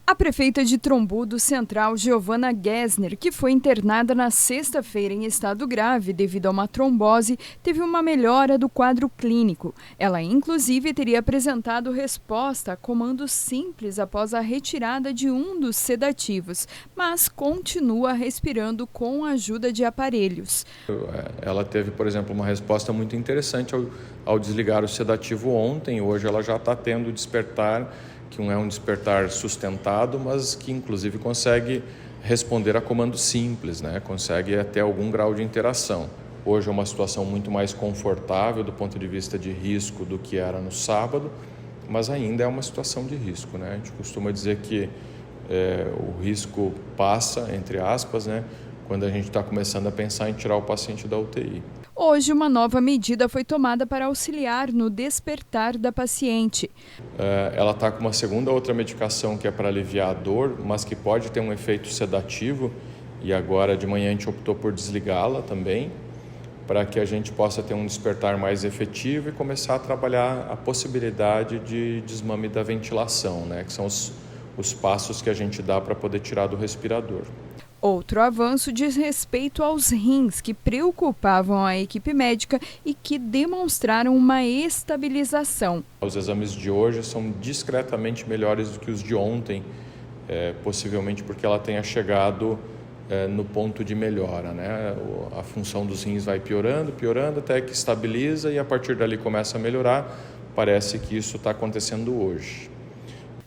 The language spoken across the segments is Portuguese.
A prefeita de Trombudo Central, Giovana Gessner, que foi internada na sexta-feira em estado grave devido a uma trombose, teve uma melhora do quadro clínico. Ela, inclusive, teria apresentado resposta a comandos simples após a retirada de um dos sedativos, mas continua respirando com a ajuda de aparelhos. Ela teve, por exemplo, uma resposta muito interessante ao desligar o sedativo ontem. Hoje ela já está tendo despertar, que não é um despertar sustentado, mas que inclusive consegue responder a comandos simples, né? Consegue até algum grau de interação. Hoje é uma situação muito mais confortável do ponto de vista de risco do que era no sábado, mas ainda é uma situação de risco, né? A gente costuma dizer que o risco passa, entre aspas, né? Quando a gente está começando a pensar em tirar o paciente da UTI. Hoje, uma nova medida foi tomada para auxiliar no despertar da paciente. Ela está com uma outra medicação que é para aliviar a dor, mas que pode ter um efeito sedativo, e agora de manhã a gente optou por desligá-la também, para que a gente possa ter um despertar mais efetivo e começar a trabalhar a possibilidade de desmame da ventilação, né? Que são os passos que a gente dá para poder tirar do respirador. Outro avanço diz respeito aos rins, que preocupavam a equipe médica e que demonstraram uma estabilização. Os exames de hoje são discretamente melhores do que os de ontem, possivelmente porque ela tenha chegado no ponto de melhora, né? A função dos rins vai piorando até que estabiliza e a partir dali começa a melhorar. Parece que isso está acontecendo hoje.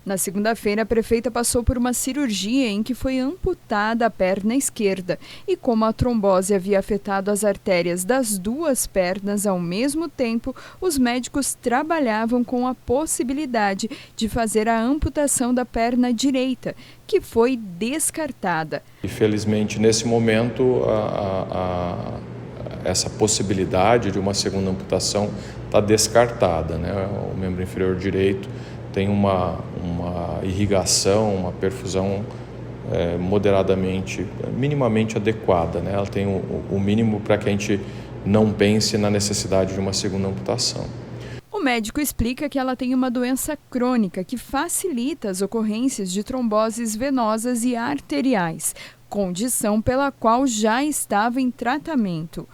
Na segunda-feira, a prefeita passou por uma cirurgia em que foi amputada a perna esquerda. E como a trombose havia afetado as artérias das duas pernas ao mesmo tempo, os médicos trabalhavam com a possibilidade de fazer a amputação da perna direita, que foi descartada. Infelizmente, nesse momento, essa possibilidade de uma segunda amputação está descartada, né? O membro inferior direito tem uma irrigação, uma perfusão minimamente adequada, né? Ela tem o mínimo para que a gente não pense na necessidade de uma segunda amputação. O médico explica que ela tem uma doença crônica que facilita as ocorrências de tromboses venosas e arteriais, condição pela qual já estava em tratamento.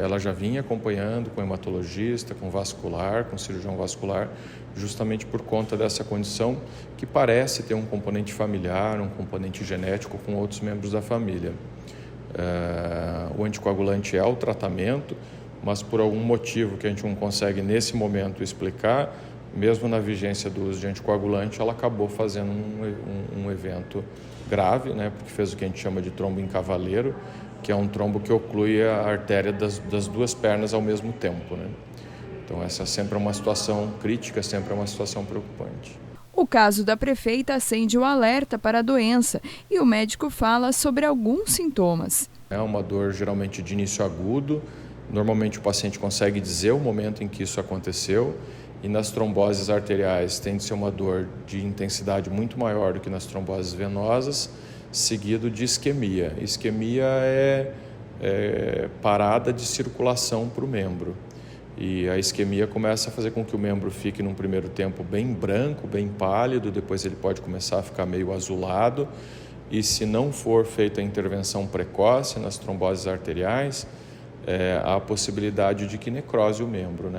Ela já vinha acompanhando com hematologista, com vascular, com cirurgião vascular, justamente por conta dessa condição que parece ter um componente familiar, um componente genético com outros membros da família. O anticoagulante é o tratamento, mas por algum motivo que a gente não consegue nesse momento explicar, mesmo na vigência do uso de anticoagulante, ela acabou fazendo um evento grave, né, porque fez o que a gente chama de trombo em cavaleiro, que é um trombo que oclui a artéria das duas pernas ao mesmo tempo, né? Então essa sempre é uma situação crítica, sempre é uma situação preocupante. O caso da prefeita acende o alerta para a doença e o médico fala sobre alguns sintomas. É uma dor geralmente de início agudo, normalmente o paciente consegue dizer o momento em que isso aconteceu, e nas tromboses arteriais tende a ser uma dor de intensidade muito maior do que nas tromboses venosas, seguido de isquemia. Isquemia é parada de circulação para o membro. E a isquemia começa a fazer com que o membro fique num primeiro tempo bem branco, bem pálido, depois ele pode começar a ficar meio azulado, e se não for feita a intervenção precoce nas tromboses arteriais, há a possibilidade de que necrose o membro, né?